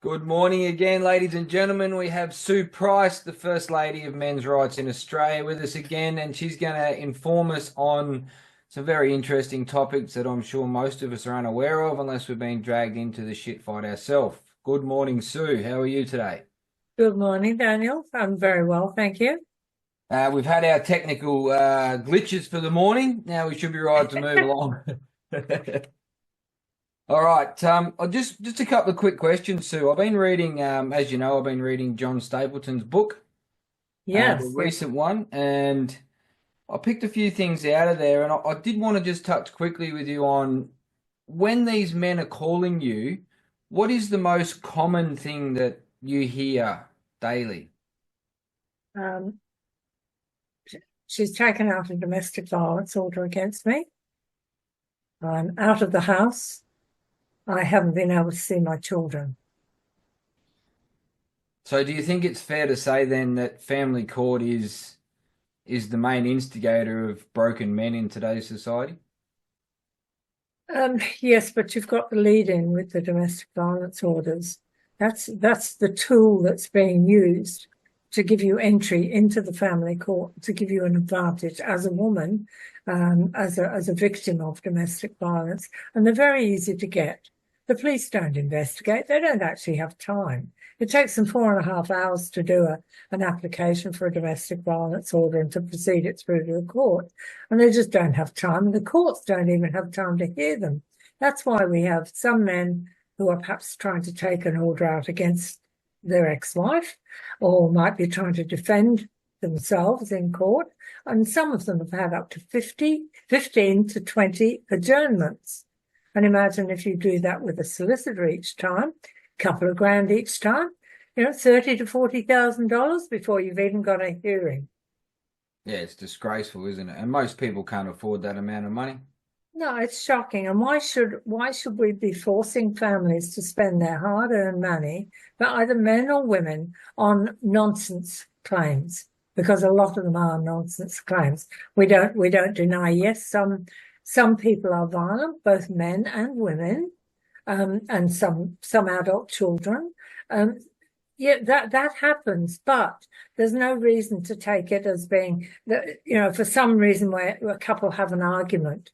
Good morning again, ladies and gentlemen. We have Sue Price, the First Lady of Men's Rights in Australia, with us again, and she's going to inform us on some very interesting topics that I'm sure most of us are unaware of unless we've been dragged into the shit fight ourselves. Good morning, Sue. How are you today? Good morning, Daniel. I'm very well, thank you. We've had our technical glitches for the morning. Now we should be right to move along. All right. Just a couple of quick questions, Sue. I've been reading, as you know, I've been reading John Stapleton's book, the Yes, yes. recent one, and I picked a few things out of there, and I did want to just touch quickly with you on when these men are calling you, what is the most common thing that you hear daily? Um, she's taken out a domestic violence order against me. I'm out of the house. I haven't been able to see my children. So do you think it's fair to say then that family court is the main instigator of broken men in today's society? Yes, but you've got the lead in with the domestic violence orders. That's the tool that's being used to give you entry into the family court, to give you an advantage as a woman, as a victim of domestic violence. And they're very easy to get. The police don't investigate. They don't actually have time. It takes them 4.5 hours to do an application for a domestic violence order and to proceed it through to the court. And they just don't have time. And the courts don't even have time to hear them. That's why we have some men who are perhaps trying to take an order out against their ex-wife or might be trying to defend themselves in court. And some of them have had up to 15 to 20 adjournments. And imagine if you do that with a solicitor each time, a couple of grand each time, $30,000 to $40,000 before you've even got a hearing. Yeah, it's disgraceful, isn't it? And most people can't afford that amount of money. No, it's shocking. And why should we be forcing families to spend their hard-earned money, for either men or women, on nonsense claims? Because a lot of them are nonsense claims. We don't deny. Yes, some people are violent, both men and women, and some adult children. Yeah, that happens, but there's no reason to take it as being that, for some reason where a couple have an argument.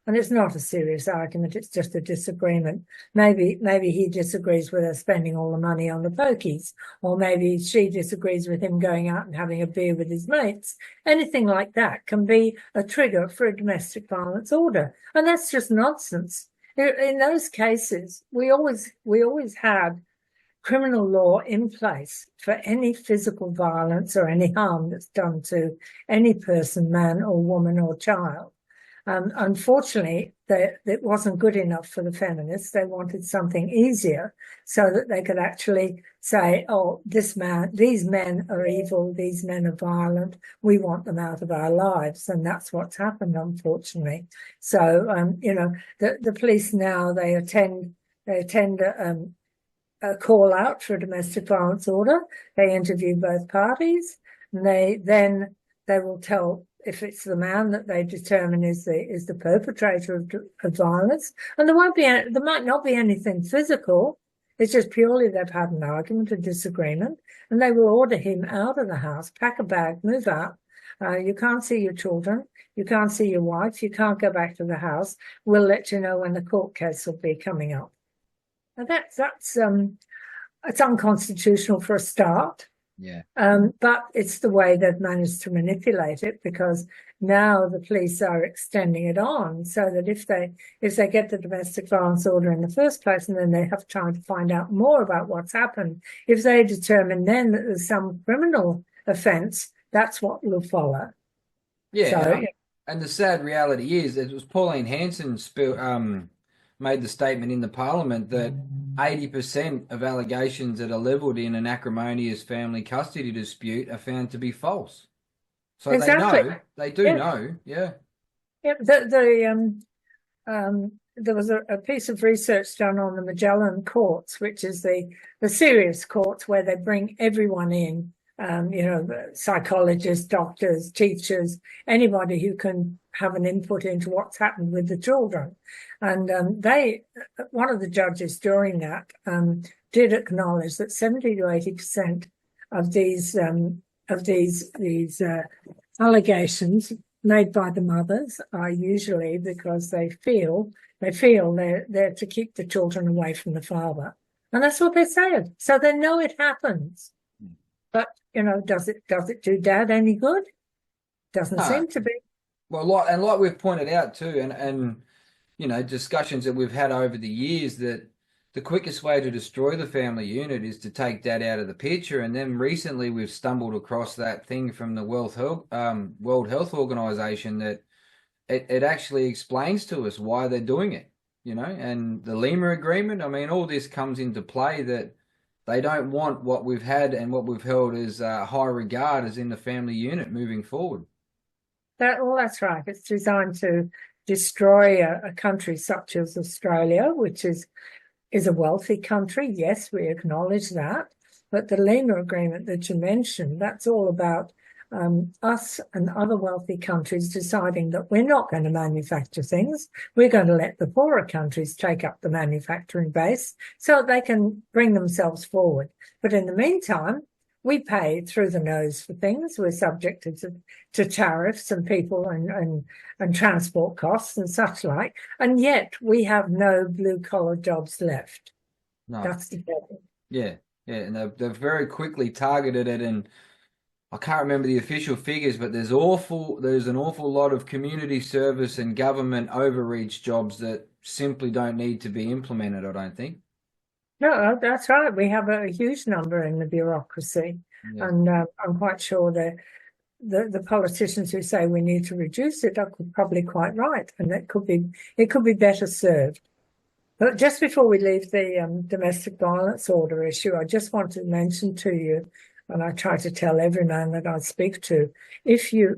And it's not a serious argument, it's just a disagreement. Maybe he disagrees with her spending all the money on the pokies, or maybe she disagrees with him going out and having a beer with his mates. Anything like that can be a trigger for a domestic violence order. And that's just nonsense. In those cases, we always had criminal law in place for any physical violence or any harm that's done to any person, man or woman or child. Unfortunately, it wasn't good enough for the feminists. They wanted something easier so that they could actually say, oh, these men are evil, these men are violent, we want them out of our lives. And that's what's happened, unfortunately. So, the police now, they attend a call out for a domestic violence order. They interview both parties, and they will tell if it's the man that they determine is the perpetrator of violence. And there might not be anything physical. It's just purely they've had an argument, a disagreement, and they will order him out of the house, pack a bag, move out. You can't see your children. You can't see your wife. You can't go back to the house. We'll let you know when the court case will be coming up. And it's unconstitutional for a start. Yeah. But it's the way they've managed to manipulate it, because now the police are extending it on so that if they get the domestic violence order in the first place and then they have time to find out more about what's happened, if they determine then that there's some criminal offence, that's what will follow. Yeah. So, and the sad reality is it was Pauline Hanson made the statement in the parliament that 80% of allegations that are levelled in an acrimonious family custody dispute are found to be false. So exactly. They do know, yeah. Yeah, there was a piece of research done on the Magellan courts, which is the serious courts where they bring everyone in, psychologists, doctors, teachers, anybody who can have an input into what's happened with the children. And one of the judges during that did acknowledge that 70 to 80% of these allegations made by the mothers are usually because they feel they're to keep the children away from the father. And that's what they said. So they know it happens. But, does it do dad any good? Doesn't seem to be. Well, like we've pointed out too, and discussions that we've had over the years, that the quickest way to destroy the family unit is to take dad out of the picture. And then recently we've stumbled across that thing from the World Health Organization that it actually explains to us why they're doing it, and the Lima Agreement. I mean, all this comes into play, that they don't want what we've had and what we've held as high regard as in the family unit moving forward. That's right. It's designed to destroy a country such as Australia, which is a wealthy country. Yes, we acknowledge that. But the Lima Agreement that you mentioned, that's all about us and other wealthy countries deciding that we're not going to manufacture things. We're going to let the poorer countries take up the manufacturing base so they can bring themselves forward. But in the meantime, we pay through the nose for things. We're subjected to tariffs and people and transport costs and such like. And yet we have no blue-collar jobs left. No. That's the problem. Yeah. And they've very quickly targeted it, and I can't remember the official figures, but there's an awful lot of community service and government overreach jobs that simply don't need to be implemented, I don't think. No, that's right. We have a huge number in the bureaucracy, and I'm quite sure that the politicians who say we need to reduce it are probably quite right, and it could be better served. But just before we leave the domestic violence order issue, I just want to mention to you, and I try to tell every man that I speak to, if you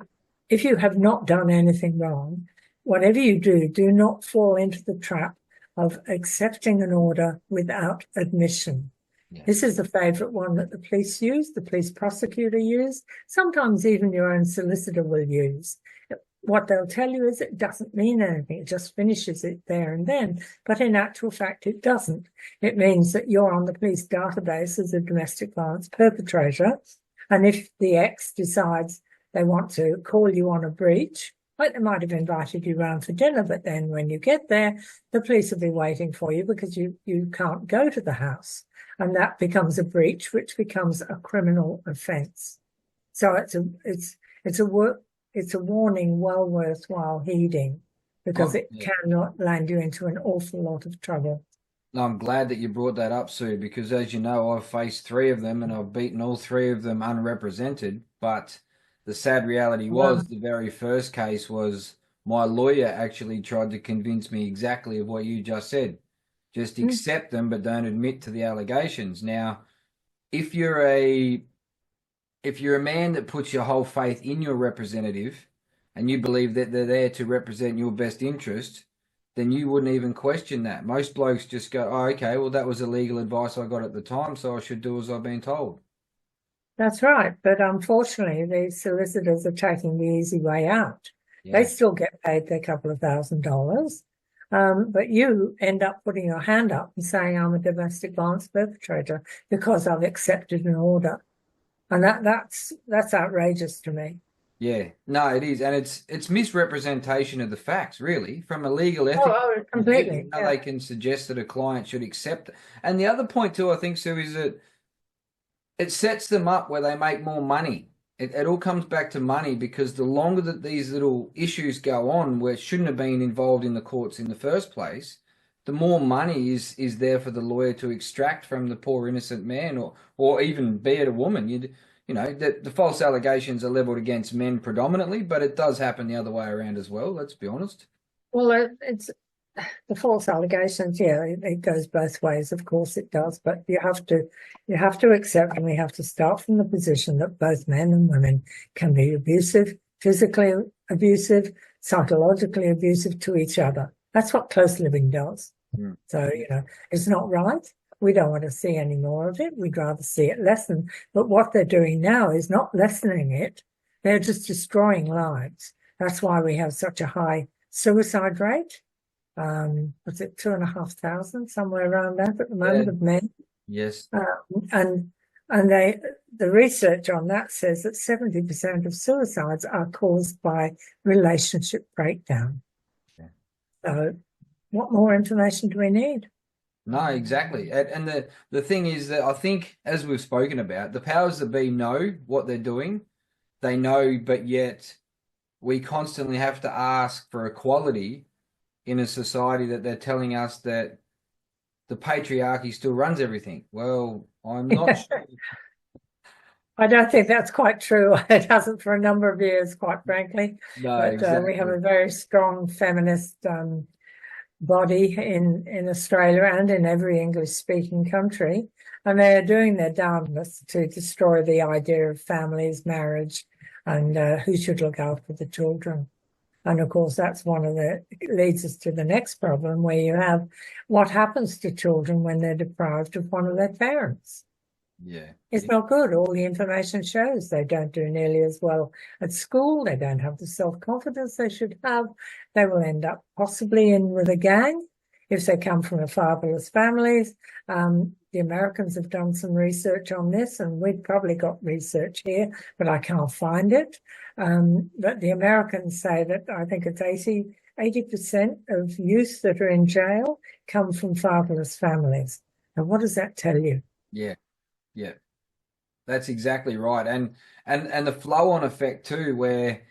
have not done anything wrong, whatever you do, do not fall into the trap of accepting an order without admission. Yeah. This is the favourite one that the police use, the police prosecutor use, sometimes even your own solicitor will use. What they'll tell you is it doesn't mean anything, it just finishes it there and then. But in actual fact, it doesn't. It means that you're on the police database as a domestic violence perpetrator. And if the ex decides they want to call you on a breach, like they might have invited you round for dinner, but then when you get there, the police will be waiting for you because you can't go to the house. And that becomes a breach, which becomes a criminal offence. So it's a warning well worthwhile heeding, because it cannot land you into an awful lot of trouble. I'm glad that you brought that up, Sue, because as you know, I've faced 3 of them and I've beaten all 3 of them unrepresented. But the sad reality was the very first case was my lawyer actually tried to convince me exactly of what you just said. Just accept them, but don't admit to the allegations. Now, if you're a man that puts your whole faith in your representative and you believe that they're there to represent your best interest, then you wouldn't even question that. Most blokes just go, oh, okay, well, that was illegal advice I got at the time, so I should do as I've been told. That's right. But unfortunately, these solicitors are taking the easy way out. Yeah. They still get paid their couple of $1,000. But you end up putting your hand up and saying, I'm a domestic violence perpetrator because I've accepted an order. And that's outrageous to me. Yeah, no, it is. And it's misrepresentation of the facts, really, from a legal ethics. Oh, completely. They can suggest that a client should accept it. And the other point too, I think, Sue, is that it sets them up where they make more money. It all comes back to money, because the longer that these little issues go on where it shouldn't have been involved in the courts in the first place, the more money is there for the lawyer to extract from the poor innocent man, or even be it a woman. The false allegations are levelled against men predominantly, but it does happen the other way around as well, let's be honest. Well, it's the false allegations, it goes both ways, of course it does, but you have to accept, and we have to start from the position that both men and women can be abusive, physically abusive, psychologically abusive to each other. That's what close living does. Mm. So, it's not right. We don't want to see any more of it. We'd rather see it lessen. But what they're doing now is not lessening it. They're just destroying lives. That's why we have such a high suicide rate. Was it 2,500, somewhere around that at the moment, Yeah. of men? Yes. And the research on that says that 70% of suicides are caused by relationship breakdown. Yeah. So what more information do we need? No, exactly. And the thing is that I think, as we've spoken about, the powers that be know what they're doing. They know, but yet we constantly have to ask for equality in a society that they're telling us that the patriarchy still runs everything. Well, I'm not sure. I don't think that's quite true. It hasn't for a number of years, quite frankly. No, But we have exactly. a very strong feminist body in Australia and in every English-speaking country, and they are doing their darndest to destroy the idea of families, marriage, and who should look after the children. And of course, that's leads us to the next problem, where you have what happens to children when they're deprived of one of their parents. Yeah. It's not good. All the information shows they don't do nearly as well at school. They don't have the self-confidence they should have. They will end up possibly in with a gang if they come from a fatherless families. The Americans have done some research on this, and we've probably got research here, but I can't find it. But the Americans say that I think it's 80% of youth that are in jail come from fatherless families. Now, what does that tell you? Yeah. Yeah. That's exactly right. And the flow on effect too, where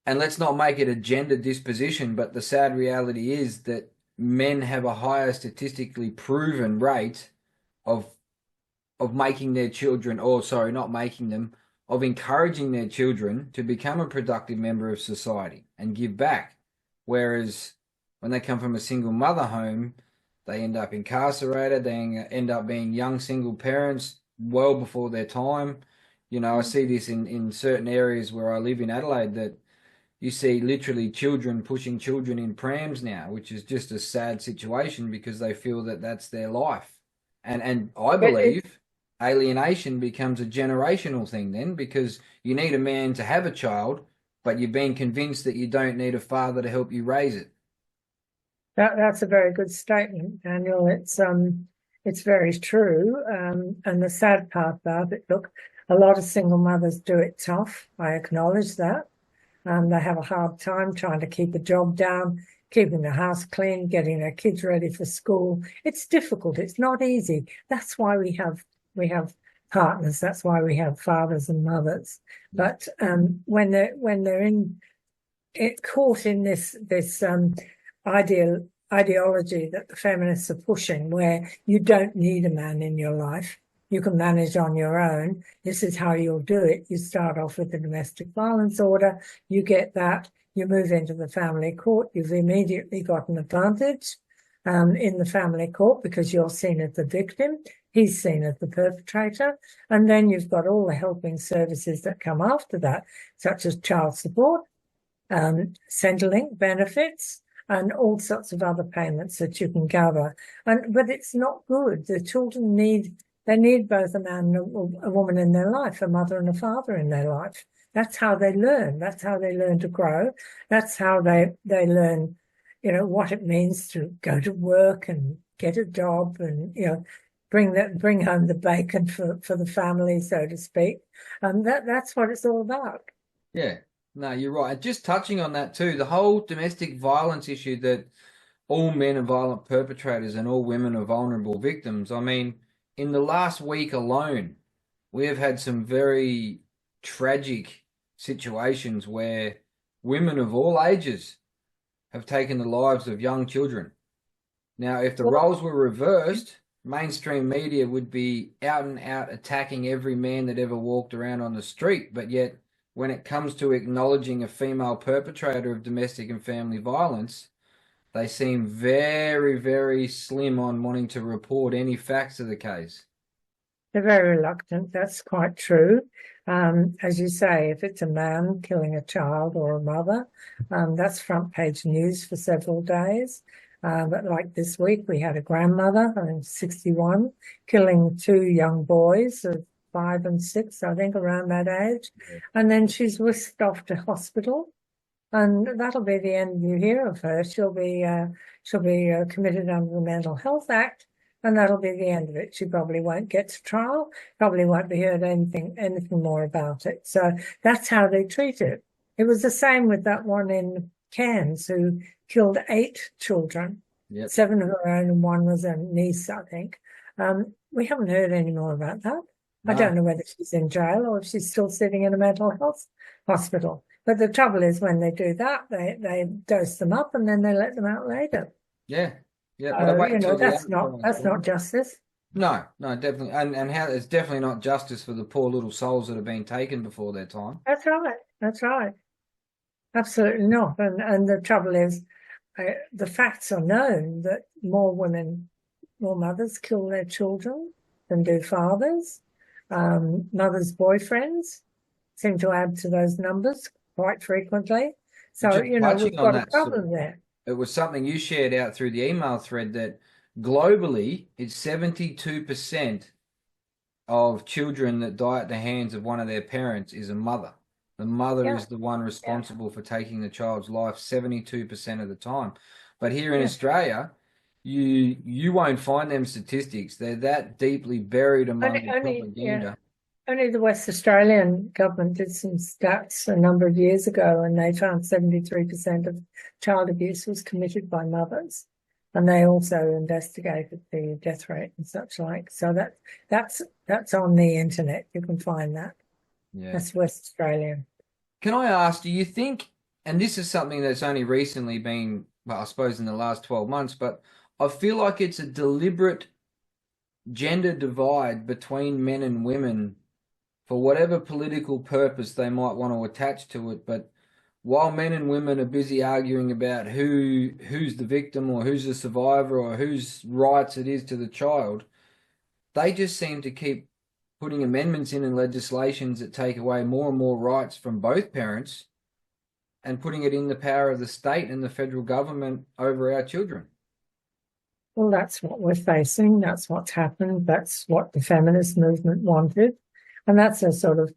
and let's not make it a gender disposition, but the sad reality is that men have a higher statistically proven rate of making their children, or sorry, not making them, of encouraging their children to become a productive member of society and give back. Whereas when they come from a single mother home, they end up incarcerated, they end up being young single parents well before their time. You know, I see this in certain areas where I live in Adelaide, that you see literally children pushing children in prams now, which is just a sad situation because they feel that that's their life. And I But it, believe alienation becomes a generational thing then, because you need a man to have a child, but you've been convinced that you don't need a father to help you raise it. that's a very good statement, Daniel. It's very true. And the sad part about it, look, a lot of single mothers do it tough. I acknowledge that. They have a hard time trying to keep a job down, keeping the house clean, getting their kids ready for school. It's difficult. It's not easy. That's why we have partners. That's why we have fathers and mothers. But when they're caught in this ideology that the feminists are pushing, where you don't need a man in your life, you can manage on your own. This is how you'll do it. You start off with the domestic violence order. You get that. You move into the family court. You've immediately got an advantage in the family court because you're seen as the victim. He's seen as the perpetrator. And then you've got all the helping services that come after that, such as child support, Centrelink benefits, and all sorts of other payments that you can gather. But it's not good. The children need both a man and a woman in their life, a mother and a father in their life. That's how they learn. That's how they learn to grow. That's how they learn, what it means to go to work and get a job and, bring home the bacon for the family, so to speak. And that's what it's all about. Yeah, no, you're right. And just touching on that too, the whole domestic violence issue, that all men are violent perpetrators and all women are vulnerable victims. I mean, in the last week alone, we have had some very tragic situations where women of all ages have taken the lives of young children. Now, if the roles were reversed, mainstream media would be out and out attacking every man that ever walked around on the street. But yet, when it comes to acknowledging a female perpetrator of domestic and family violence, they seem very, very slim on wanting to report any facts of the case. They're very reluctant. That's quite true. As you say, if it's a man killing a child or a mother, that's front page news for several days. But like this week, we had a grandmother, I think 61, killing two young boys of 5 and 6, I think, around that age. Yeah. And then she's whisked off to hospital. and that'll be the end you hear of her. She'll be committed under the Mental Health Act, and that'll be the end of it. She probably won't get to trial, probably won't be heard anything more about it. So that's how they treat it. It was the same with that one in Cairns who killed 8 children, Yep. 7 of her own, and 1 was a niece, I think. We haven't heard any more about that. I No. don't know whether she's in jail or if she's still sitting in a mental health hospital. But the trouble is when they do that, they dose them up and then they let them out later. Yeah. Yeah. That's not justice. No, definitely. And how it's definitely not justice for the poor little souls that have been taken before their time. That's right. That's right. Absolutely not. And the trouble is, the facts are known that more mothers kill their children than do fathers. Mothers' boyfriends seem to add to those numbers quite frequently. So, we've got a problem there. It was something you shared out through the email thread that globally, it's 72% of children that die at the hands of one of their parents is a mother. The mother is the one responsible for taking the child's life 72% of the time. But here in Australia, you won't find them statistics. They're that deeply buried among the propaganda. Only the West Australian government did some stats a number of years ago, and they found 73% of child abuse was committed by mothers. And they also investigated the death rate and such like. So that's on the internet. You can find that. Yeah. That's West Australian. Can I ask, do you think, and this is something that's only recently been, well, I suppose in the last 12 months, but I feel like it's a deliberate gender divide between men and women for whatever political purpose they might want to attach to it. But while men and women are busy arguing about who's the victim or who's the survivor or whose rights it is to the child, they just seem to keep putting amendments in legislations that take away more and more rights from both parents and putting it in the power of the state and the federal government over our children. Well, that's what we're facing. That's what's happened. That's what the feminist movement wanted. And that's a sort of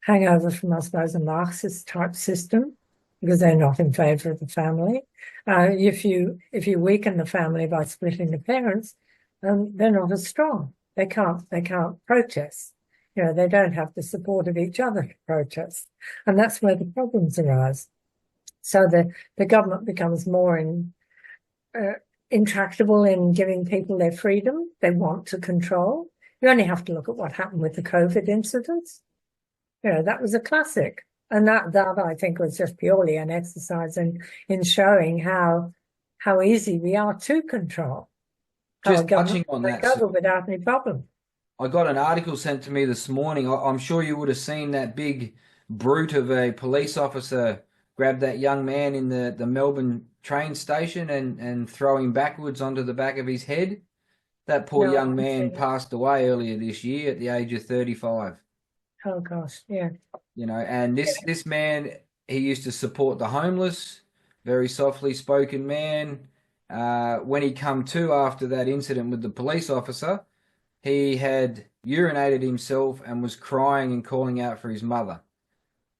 hangover from, I suppose, a Marxist type system, because they're not in favour of the family. If you weaken the family by splitting the parents, they're not as strong. They can't protest. They don't have the support of each other to protest. And that's where the problems arise. So the government becomes more intractable in giving people their freedom. They want to control. You only have to look at what happened with the COVID incidents. That was a classic. And that I think was just purely an exercise in showing how easy we are to control. Just touching on that, without any problem. I got an article sent to me this morning. I'm sure you would have seen that big brute of a police officer grab that young man in the Melbourne train station and throw him backwards onto the back of his head. That poor young man passed away earlier this year at the age of 35. Oh gosh, yeah. And this man, he used to support the homeless, very softly spoken man. When he come to after that incident with the police officer, he had urinated himself and was crying and calling out for his mother.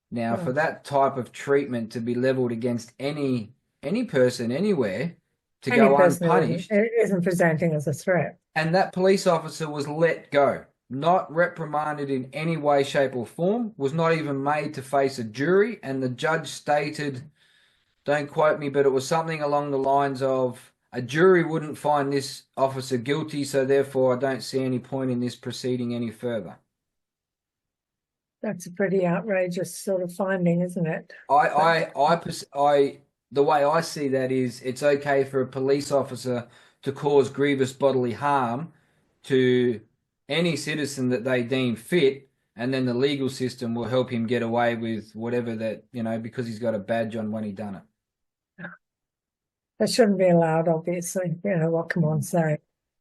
Now, for that type of treatment to be leveled against any person anywhere to go unpunished, it isn't presenting as a threat. And that police officer was let go, not reprimanded in any way, shape, or form, was not even made to face a jury, and the judge stated, don't quote me, but it was something along the lines of, a jury wouldn't find this officer guilty, so therefore I don't see any point in this proceeding any further. That's a pretty outrageous sort of finding, isn't it? The way I see that is, it's okay for a police officer to cause grievous bodily harm to any citizen that they deem fit, and then the legal system will help him get away with whatever that, because he's got a badge on when he done it. That shouldn't be allowed, obviously. What can one say?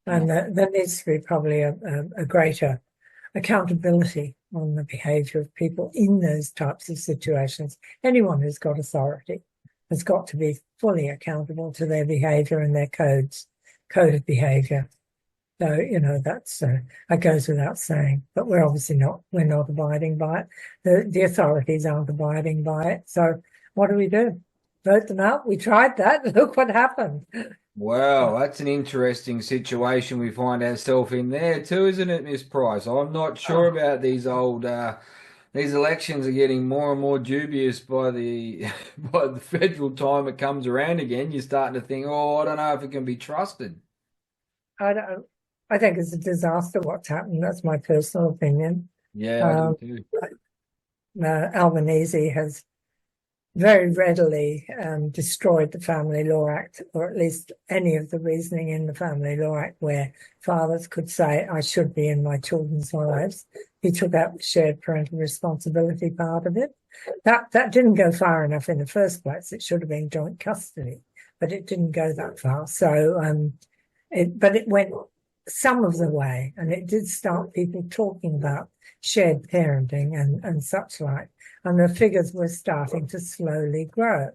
And there needs to be probably a greater accountability on the behaviour of people in those types of situations. Anyone who's got authority has got to be fully accountable to their behaviour and their code of behaviour. So, that goes without saying, but we're not abiding by it. The authorities aren't abiding by it. So what do we do? vote them out. We tried that. Look what happened. Wow, that's an interesting situation we find ourselves in there too, isn't it, Miss Price? I'm not sure Oh, about these elections are getting more and more dubious by the by the federal time it comes around again. You're starting to think, oh, I don't know if it can be trusted. I don't. I think it's a disaster what's happened. That's my personal opinion. Yeah, I do Um, too. Albanese has very readily destroyed the Family Law Act, or at least any of the reasoning in the Family Law Act where fathers could say, I should be in my children's lives. He took out the shared parental responsibility part of it. That didn't go far enough in the first place. It should have been joint custody, but it didn't go that far. So, but it went some of the way, and it did start people talking about shared parenting and such like. And the figures were starting to slowly grow.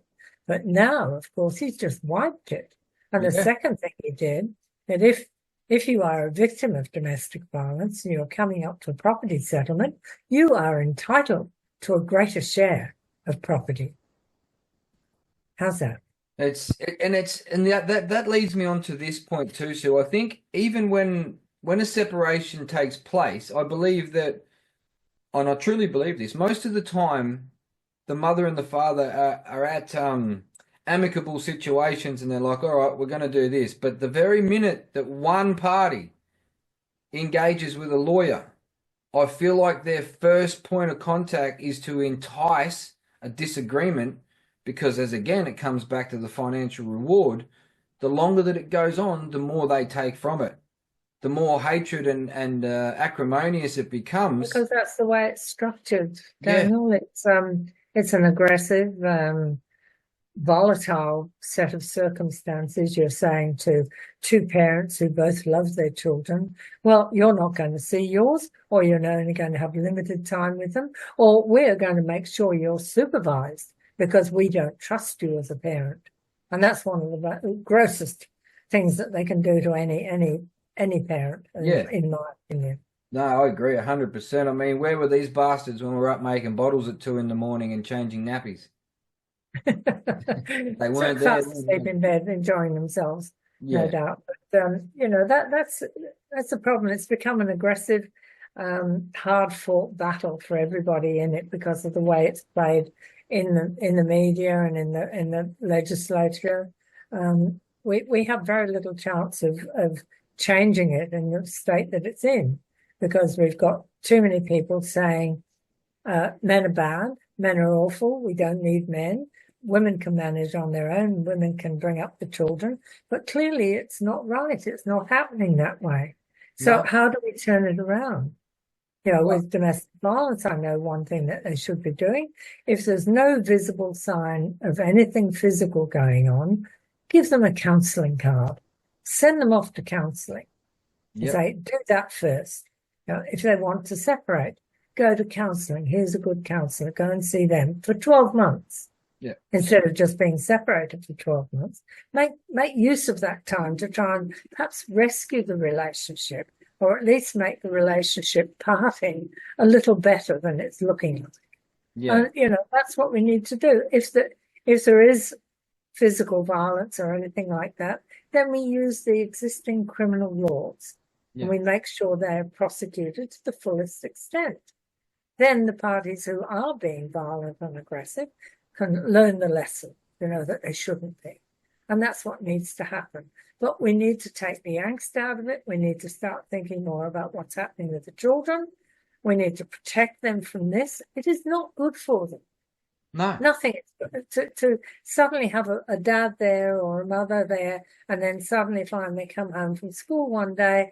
But now, of course, he's just wiped it. And the Yeah. second thing he did, that if you are a victim of domestic violence and you're coming up to a property settlement, you are entitled to a greater share of property. How's that? That leads me on to this point too. So I think even when a separation takes place, I believe that, and I truly believe this, most of the time the mother and the father are at amicable situations and they're like, all right, we're going to do this. But the very minute that one party engages with a lawyer, I feel like their first point of contact is to entice a disagreement because, as again, it comes back to the financial reward. The longer that it goes on, the more they take from it, the more hatred and acrimonious it becomes. Because that's the way it's structured, Yeah, Daniel. It's an aggressive, volatile set of circumstances. You're saying to two parents who both love their children, well, you're not going to see yours, or you're only going to have limited time with them, or we're going to make sure you're supervised because we don't trust you as a parent. And that's one of the grossest things that they can do to any parent, yeah. in my opinion. No, I agree 100%. I mean, where were these bastards when we were up making bottles at 2 in the morning and changing nappies? They So weren't there fast then, asleep in bed, enjoying themselves, no yeah. doubt. But that's the problem. It's become an aggressive, hard fought battle for everybody in it because of the way it's played in the media and in the legislature. We have very little chance of changing it in the state that it's in because we've got too many people saying men are bad, men are awful, we don't need men. Women can manage on their own, women can bring up the children, but clearly it's not right. It's not happening that way. So No. how do we turn it around? You know, Well, with domestic violence, I know one thing that they should be doing. If there's no visible sign of anything physical going on, give them a counselling card. Send them off to counselling and yep, say, do that first. You know, if they want to separate, go to counselling. Here's a good counsellor. Go and see them for 12 months yep, instead of just being separated for 12 months. Make use of that time to try and perhaps rescue the relationship or at least make the relationship parting a little better than it's looking like. yeah, And, you know, that's what we need to do. If there is physical violence or anything like that, then we use the existing criminal laws and yeah. we make sure they're prosecuted to the fullest extent. Then the parties who are being violent and aggressive can learn the lesson, you know, that they shouldn't be. And that's what needs to happen. But we need to take the angst out of it. We need to start thinking more about what's happening with the children. We need to protect them from this. It is not good for them. No, Nothing. To suddenly have a dad there or a mother there and then suddenly find they come home from school one day,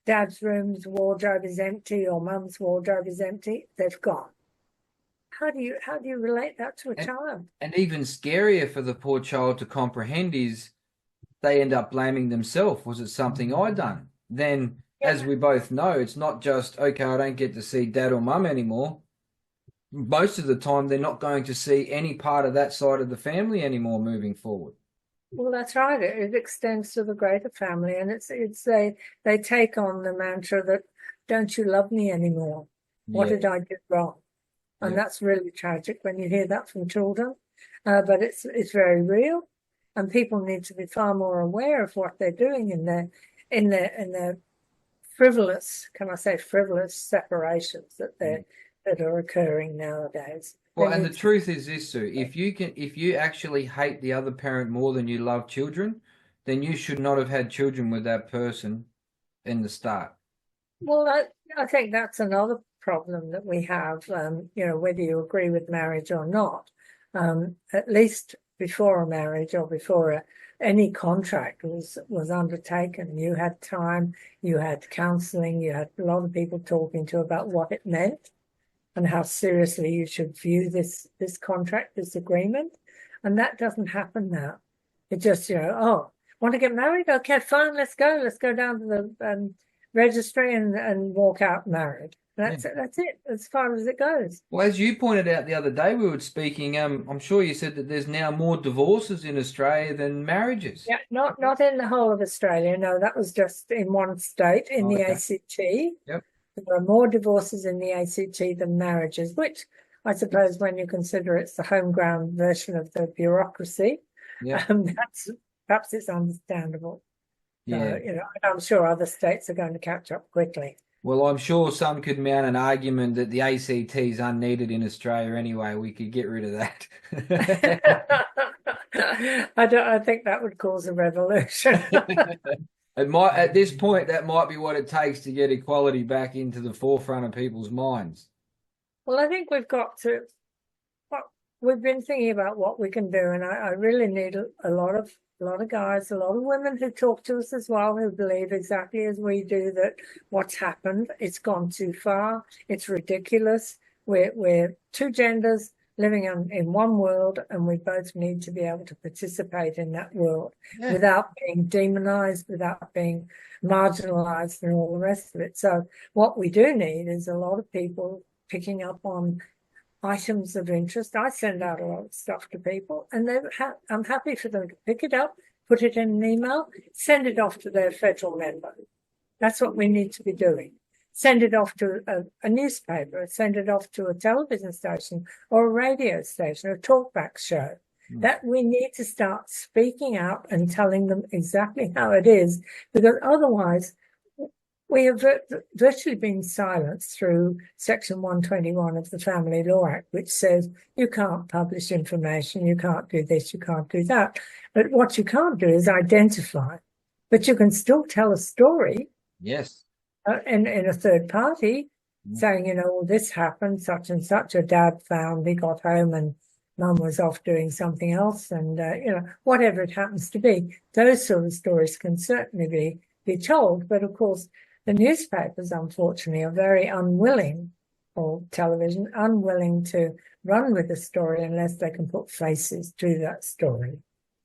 dad's room's wardrobe is empty or mum's wardrobe is empty, they've gone. How do you relate that to a and, child? and even scarier for the poor child to comprehend is they end up blaming themselves. Was it something I done? Then, Yeah. as we both know, it's not just, okay, I don't get to see dad or mum anymore. Most of the time, they're not going to see any part of that side of the family anymore moving forward. Well, that's right. It extends to the greater family, and they take on the mantra that don't you love me anymore? What Yeah, did I do wrong? And yeah, that's really tragic when you hear that from children. but it's very real, and people need to be far more aware of what they're doing in their frivolous, can I say frivolous separations that are occurring nowadays. Well, and the truth is this, Sue, if you actually hate the other parent more than you love children, then you should not have had children with that person in the start. Well, I think that's another problem that we have, whether you agree with marriage or not, at least before a marriage or before any contract was undertaken, you had time, you had counselling, you had a lot of people talking to about what it meant and how seriously you should view this contract, this agreement. And that doesn't happen now. It just, oh, want to get married? Okay, fine, let's go. Let's go down to the registry and walk out married. That's it, as far as it goes. Well, as you pointed out the other day, we were speaking, I'm sure you said that there's now more divorces in Australia than marriages. Yeah, not in the whole of Australia. No, that was just in one state, in the ACT. Yep. There are more divorces in the ACT than marriages, which I suppose when you consider it's the home ground version of the bureaucracy, that's perhaps it's understandable. Yeah. I'm sure other states are going to catch up quickly. Well, I'm sure some could mount an argument that the ACT is unneeded in Australia anyway. We could get rid of that. I think that would cause a revolution. It might, at this point, that might be what it takes to get equality back into the forefront of people's minds. Well, I think we've been thinking about what we can do, and I really need a lot of guys, a lot of women who talk to us as well, who believe exactly as we do that what's happened, it's gone too far, it's ridiculous. We're two genders living in one world, and we both need to be able to participate in that world without being demonized, without being marginalized, and all the rest of it. So what we do need is a lot of people picking up on items of interest. I send out a lot of stuff to people, and I'm happy for them to pick it up, put it in an email, send it off to their federal member. That's what we need to be doing. Send it off to a newspaper, send it off to a television station or a radio station, a talkback show. That we need to start speaking out and telling them exactly how it is, because otherwise we have virtually been silenced through Section 121 of the Family Law Act, which says you can't publish information, you can't do this, you can't do that. But what you can't do is identify. But you can still tell a story. Yes. In a third party, saying, well, this happened, such and such. A dad found, he got home and mum was off doing something else, and whatever it happens to be, those sort of stories can certainly be told. But of course, the newspapers, unfortunately, are very unwilling, or television, unwilling to run with the story unless they can put faces to that story.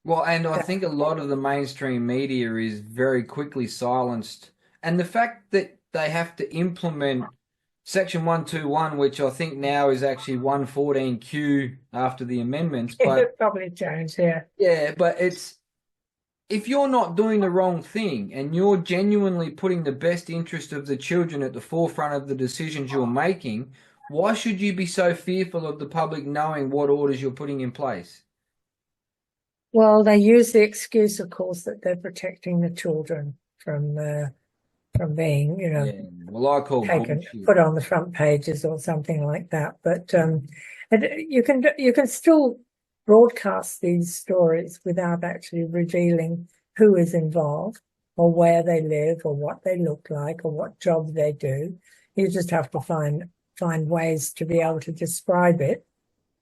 Well, and I think a lot of the mainstream media is very quickly silenced. And the fact that they have to implement Section 121, which I think now is actually 114Q after the amendments. But it probably changed, yeah. Yeah, but if you're not doing the wrong thing and you're genuinely putting the best interest of the children at the forefront of the decisions you're making, why should you be so fearful of the public knowing what orders you're putting in place? Well, they use the excuse, of course, that they're protecting the children from being, well, I call taken, put on the front pages or something like that. But you can still broadcast these stories without actually revealing who is involved or where they live or what they look like or what job they do. You just have to find ways to be able to describe it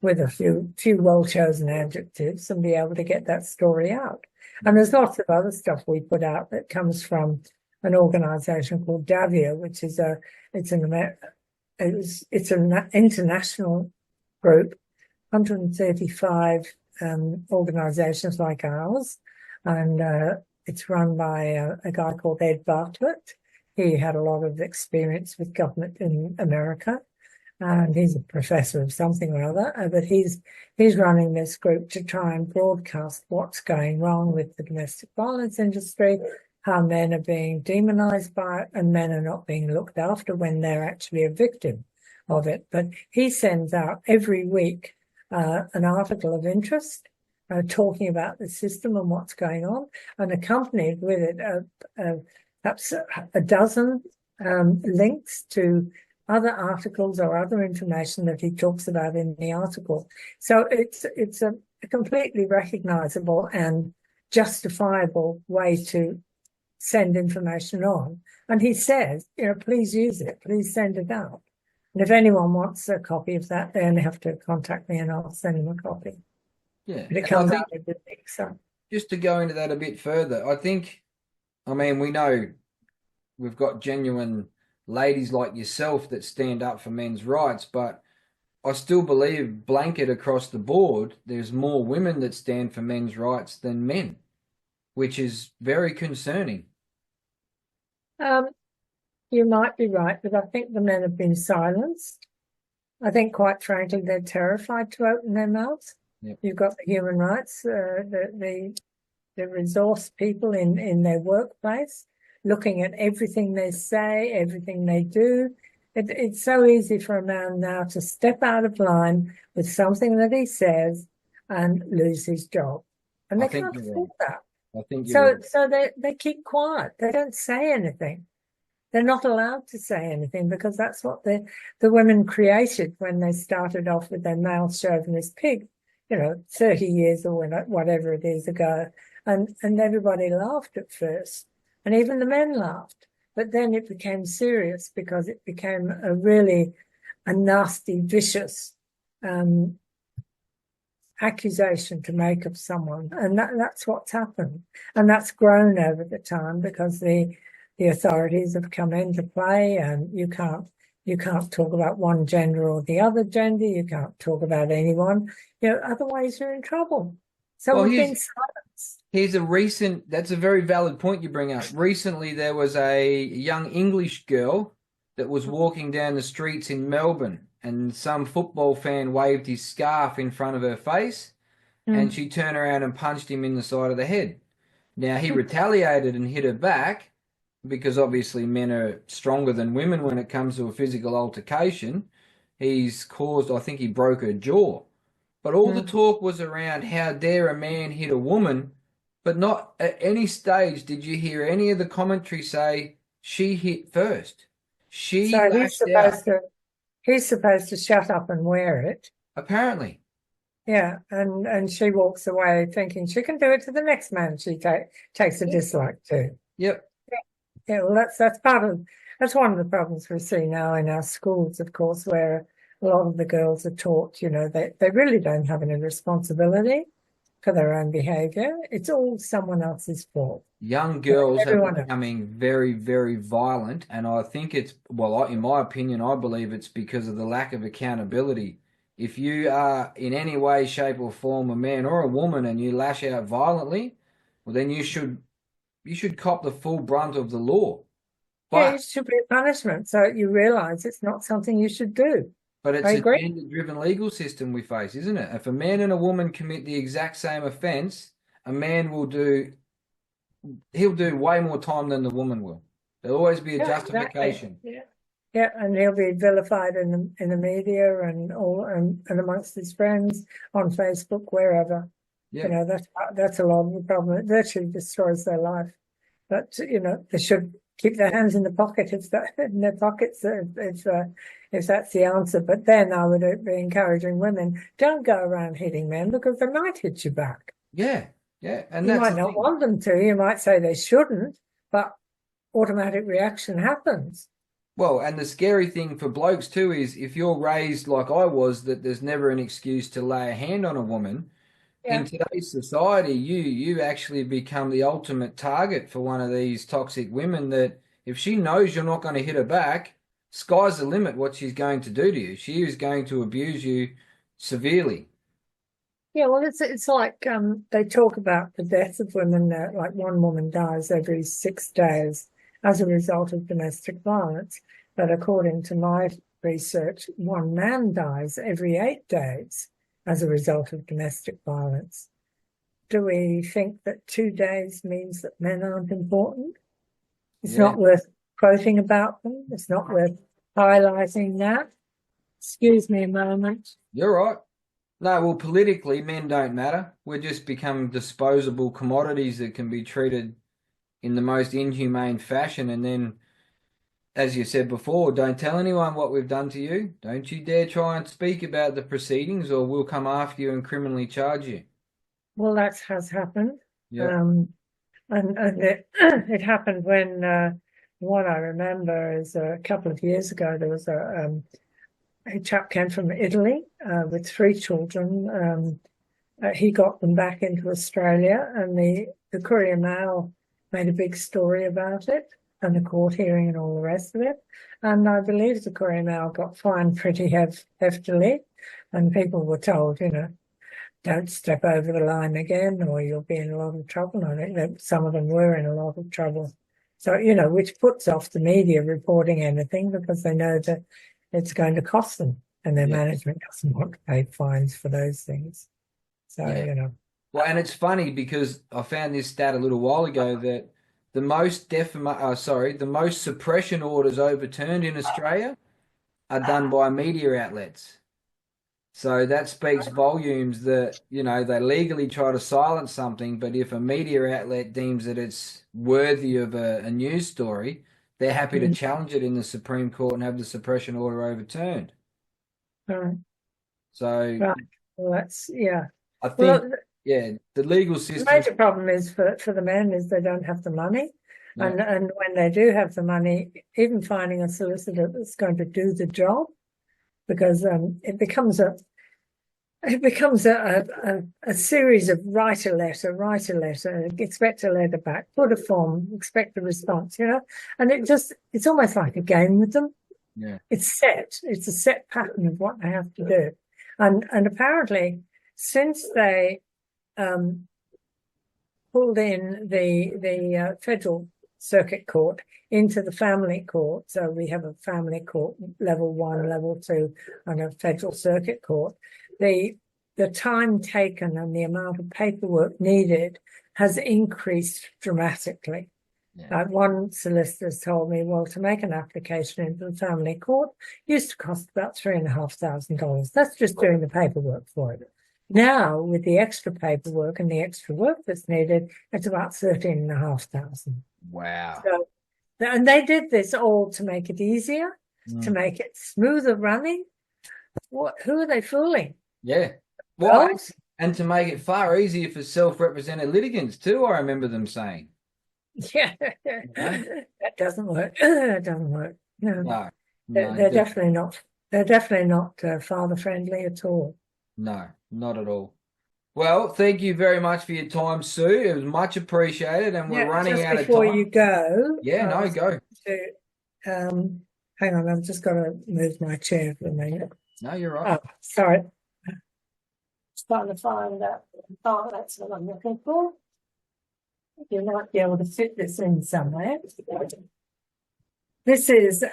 with a few well-chosen adjectives and be able to get that story out. And there's lots of other stuff we put out that comes from an organisation called Davia, which is it's an international group, 135 organisations like ours, and it's run by a guy called Ed Bartlett. He had a lot of experience with government in America, and he's a professor of something or other. But he's running this group to try and broadcast what's going wrong with the domestic violence industry, how men are being demonized by it, and men are not being looked after when they're actually a victim of it. But he sends out every week an article of interest talking about the system and what's going on, and accompanied with it perhaps a dozen links to other articles or other information that he talks about in the article. So it's a completely recognizable and justifiable way to send information on. And he says, please use it, please send it out. And if anyone wants a copy of that, they only have to contact me and I'll send them a copy. Yeah. But it And comes I think out of the link, so. just to go into that a bit further, I mean, we know we've got genuine ladies like yourself that stand up for men's rights, but I still believe blanket across the board, there's more women that stand for men's rights than men, which is very concerning. You might be right, but I think the men have been silenced. I think, quite frankly, they're terrified to open their mouths. Yep. You've got the human rights, the resource people in their workplace, looking at everything they say, everything they do. It's so easy for a man now to step out of line with something that he says and lose his job. And they can't afford that. I think you're right. So they keep quiet. They don't say anything. They're not allowed to say anything because that's what the women created when they started off with their male chauvinist pig, 30 years or whatever it is ago. And everybody laughed at first. And even the men laughed. But then it became serious because it became a nasty, vicious accusation to make of someone. And that's what's happened. And that's grown over the time because the authorities have come into play, and you can't talk about one gender or the other gender. You can't talk about anyone. Otherwise you're in trouble. So we've been silenced. That's a very valid point you bring up. Recently, there was a young English girl that was walking down the streets in Melbourne, and some football fan waved his scarf in front of her face, and she turned around and punched him in the side of the head. Now, he retaliated and hit her back, because obviously men are stronger than women when it comes to a physical altercation. I think he broke her jaw. But all the talk was around how dare a man hit a woman, but not at any stage did you hear any of the commentary say she hit first. She lashed out. He's supposed to shut up and wear it. Apparently. Yeah, and she walks away thinking she can do it to the next man she takes a dislike to. Yep. Yeah, well, that's one of the problems we see now in our schools, of course, where a lot of the girls are taught, they really don't have any responsibility for their own behaviour. It's all someone else's fault. Young girls are becoming very, very violent, and I think in my opinion, I believe it's because of the lack of accountability. If you are in any way, shape, or form a man or a woman and you lash out violently, well, then you should cop the full brunt of the law. But it should be a punishment, so you realise it's not something you should do. But it's a gender-driven legal system we face, isn't it? If a man and a woman commit the exact same offence, a man he'll do way more time than the woman will. There'll always be a justification. Exactly. Yeah, and he'll be vilified in the media and amongst his friends on Facebook, wherever. Yeah. That's a lot of the problem. It virtually destroys their life. But they should keep their hands in their pockets if that's the answer. But then I would be encouraging women, don't go around hitting men because they might hit you back. Yeah, and you might not want them to. You might say they shouldn't, but automatic reaction happens. Well, and the scary thing for blokes too is if you're raised like I was, that there's never an excuse to lay a hand on a woman. In today's society, you actually become the ultimate target for one of these toxic women that if she knows you're not going to hit her back, sky's the limit what she's going to do to you. She is going to abuse you severely. Yeah, well, it's like they talk about the death of women, like one woman dies every 6 days as a result of domestic violence. But according to my research, one man dies every 8 days as a result of domestic violence. Do we think that 2 days means that men aren't important? It's not worth quoting about them. It's not worth highlighting that. Excuse me a moment. You're right. No, well, politically, men don't matter. We're just become disposable commodities that can be treated in the most inhumane fashion. And then, as you said before, don't tell anyone what we've done to you. Don't you dare try and speak about the proceedings, or we'll come after you and criminally charge you. Well, that has happened. Yeah. And it, it happened when what I remember is a couple of years ago there was a chap came from Italy with three children. He got them back into Australia, and the Courier Mail made a big story about it, and the court hearing and all the rest of it. And I believe the Courier Mail got fined pretty heftily, and people were told, don't step over the line again, or you'll be in a lot of trouble. I think that some of them were in a lot of trouble. So, which puts off the media reporting anything because they know that it's going to cost them, and their management doesn't want to pay fines for those things. So, Well, and it's funny because I found this stat a little while ago that the most suppression orders overturned in Australia are done by media outlets. So that speaks volumes that, they legally try to silence something, but if a media outlet deems that it's worthy of a news story, they're happy to challenge it in the Supreme Court and have the suppression order overturned. Right. So Right. Well, that's, yeah. I think, Well, the legal the system. major problem is for the men is they don't have the money. Yeah. And when they do have the money, even finding a solicitor that's going to do the job, because it becomes a series of write a letter, expect a letter back, put a form, expect a response, and it's almost like a game with them. Yeah. It's a set pattern of what they have to do. And apparently since they pulled in the federal circuit court into the family court, so we have a family court level 1, level 2, and a federal circuit court, the time taken and the amount of paperwork needed has increased dramatically. Yeah. One solicitor's told me, well, to make an application into the family court used to cost about $3,500. That's just doing the paperwork for it. Now, with the extra paperwork and the extra work that's needed, it's about $13,500. Wow. So, and they did this all to make it easier, to make it smoother running. Who are they fooling? Yeah. Well, and to make it far easier for self-represented litigants too, I remember them saying. Yeah, that doesn't work. That doesn't work. No, they're definitely not. They're definitely not father friendly at all. No, not at all. Well, thank you very much for your time, Sue. It was much appreciated, and we're running out of time. Before you go, go. Hang on, I've just got to move my chair for a minute. No, you're right. Oh, sorry. Trying to find that. Oh, that's what I'm looking for. You might be able to fit this in somewhere. This is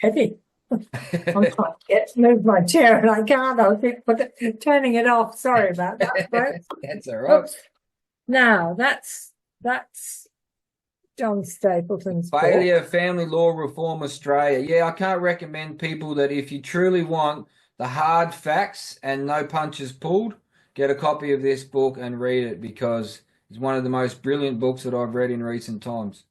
heavy. I'm trying to move my chair and I can't. I think turning it off. Sorry about that. That's all right. Oops. Now that's John Stapleton's Failure book. Family Law Reform Australia. Yeah, I can't recommend people that if you truly want the hard facts and no punches pulled, get a copy of this book and read it because it's one of the most brilliant books that I've read in recent times.